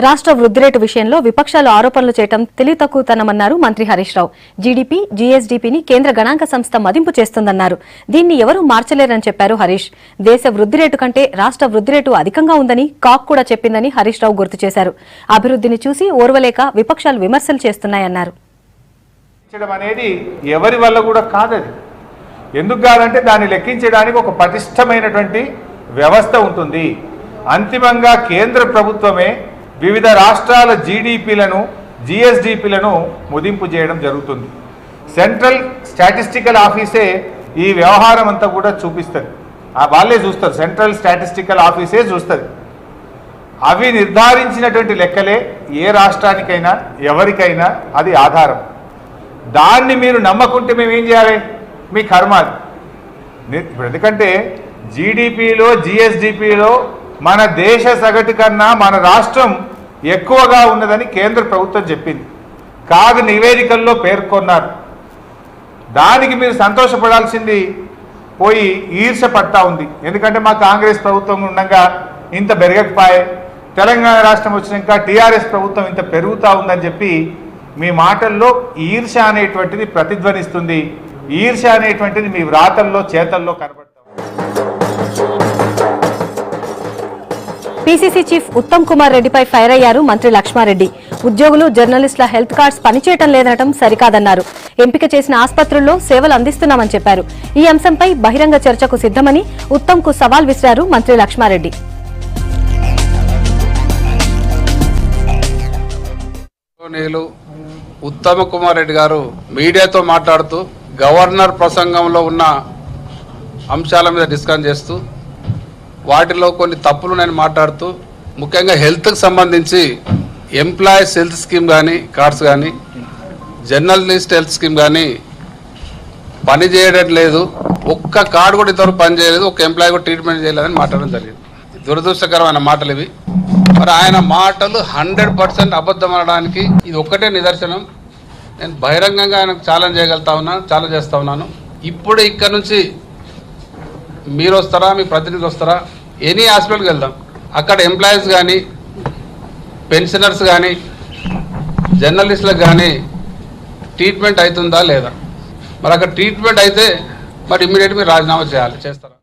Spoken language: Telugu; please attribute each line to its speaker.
Speaker 1: రాష్ట్ర వృద్ధి రేటు విషయంలో విపక్షాలు ఆరోపణలు చేయడం తెలివితక్కువతనమన్నారు మంత్రి హరీష్ రావు. జీడీపీ, జీఎస్డీపీని కేంద్ర గణాంక సంస్థ మదింపు చేస్తుందన్నారు. దీన్ని ఎవరూ మార్చలేరని చెప్పారు హరీష్. దేశ వృద్ధి రేటు కంటే రాష్ట్ర వృద్ధి రేటు అధికంగా ఉందని కాక్ కూడా చెప్పిందని హరీష్ రావు గుర్తు చేశారు. అభివృద్ధిని చూసి ఓర్వలేక విపక్షాలు విమర్శలు చేస్తున్నాయన్నారు.
Speaker 2: అనేది ఎవరి వల్ల కూడా కాదది. ఎందుకు కాదంటే దాన్ని లెక్కించడానికి ఒక పటిష్టమైనటువంటి వ్యవస్థ ఉంటుంది. అంతిమంగా కేంద్ర ప్రభుత్వమే వివిధ రాష్ట్రాల జీడీపీలను, జీఎస్డీపీలను మదింపు చేయడం జరుగుతుంది. సెంట్రల్ స్టాటిస్టికల్ ఆఫీసే ఈ వ్యవహారం అంతా కూడా చూపిస్తుంది. వాళ్ళే చూస్తారు, సెంట్రల్ స్టాటిస్టికల్ ఆఫీసే చూస్తుంది. అవి నిర్ధారించినటువంటి లెక్కలే ఏ రాష్ట్రానికైనా ఎవరికైనా అది ఆధారం. దాన్ని మీరు నమ్మకుంటే మేము ఏం చేయాలి? మీ కర్మాది. ఎందుకంటే జీడీపీలో, జీఎస్డీపీలో మన దేశ సగటు కన్నా మన రాష్ట్రం ఎక్కువగా ఉన్నదని కేంద్ర ప్రభుత్వం చెప్పింది. కాగ్ నివేదికల్లో పేర్కొన్నారు. దానికి మీరు సంతోషపడాల్సింది పోయి ఈర్ష పడతా ఉంది. ఎందుకంటే మా కాంగ్రెస్ ప్రభుత్వం ఉండగా ఇంత పెరగకపోయే, తెలంగాణ రాష్ట్రం వచ్చినాక టీఆర్ఎస్ ప్రభుత్వం ఇంత పెరుగుతూ ఉందని చెప్పి మీ మాటల్లో ఈర్ష అనేటువంటిది ప్రతిధ్వనిస్తుంది. ఈర్ష అనేటువంటిది మీ వ్రాతల్లో, చేతల్లో కనబడుతుంది.
Speaker 1: పీసీసీ చీఫ్ ఉత్తమ్ కుమార్ రెడ్డిపై ఫైర్ అయ్యారు మంత్రి లక్ష్మారెడ్డి. ఉద్యోగులు, జర్నలిస్టుల హెల్త్ కార్డ్స్ పనిచేయటం లేదనటం సరికాదన్నారు. ఎంపిక చేసిన ఆసుపత్రుల్లో సేవలు అందిస్తున్నామని చెప్పారు. ఈ అంశంపై బహిరంగ చర్చకు సిద్దమని ఉత్తమ్ కు సవాల్ విసిరారు మంత్రి లక్ష్మారెడ్డి.
Speaker 3: ఉత్తమ్ కుమార్ రెడ్డి గారు మీడియాతో మాట్లాడుతూ గవర్నర్ ప్రసంగంలో ఉన్న అంశాల మీద డిస్కస్ చేస్తూ వాటిలో కొన్ని తప్పులు నేను మాట్లాడుతూ ముఖ్యంగా హెల్త్కి సంబంధించి ఎంప్లాయీస్ హెల్త్ స్కీమ్ కానీ కార్డ్స్ కానీ జర్నలిస్ట్ హెల్త్ స్కీమ్ కానీ పని చేయడం లేదు, ఒక్క కార్డు కూడా ఇంతవరకు పని చేయలేదు, ఒక ఎంప్లాయీ కూడా ట్రీట్మెంట్ చేయలేదని మాట్లాడడం జరిగింది. దురదృష్టకరమైన మాటలు ఇవి. మరి ఆయన మాటలు 100% అబద్ధం అనడానికి ఇది ఒక్కటే నిదర్శనం. నేను బహిరంగంగా ఆయనకు ఛాలెంజ్ చేస్తా ఉన్నాను. ఇప్పుడు ఇక్కడ నుంచి మీరు వస్తారా, మీ ప్రతినిధి వస్తారా, ఎనీ హాస్పిటల్కి వెళ్దాం. అక్కడ ఎంప్లాయీస్ కానీ, పెన్షనర్స్ కానీ, జర్నలిస్టులకు కానీ ట్రీట్మెంట్ అవుతుందా లేదా? మరి అక్కడ ట్రీట్మెంట్ అయితే మరి ఇమ్మీడియట్గా మీరు రాజీనామా చేస్తారా?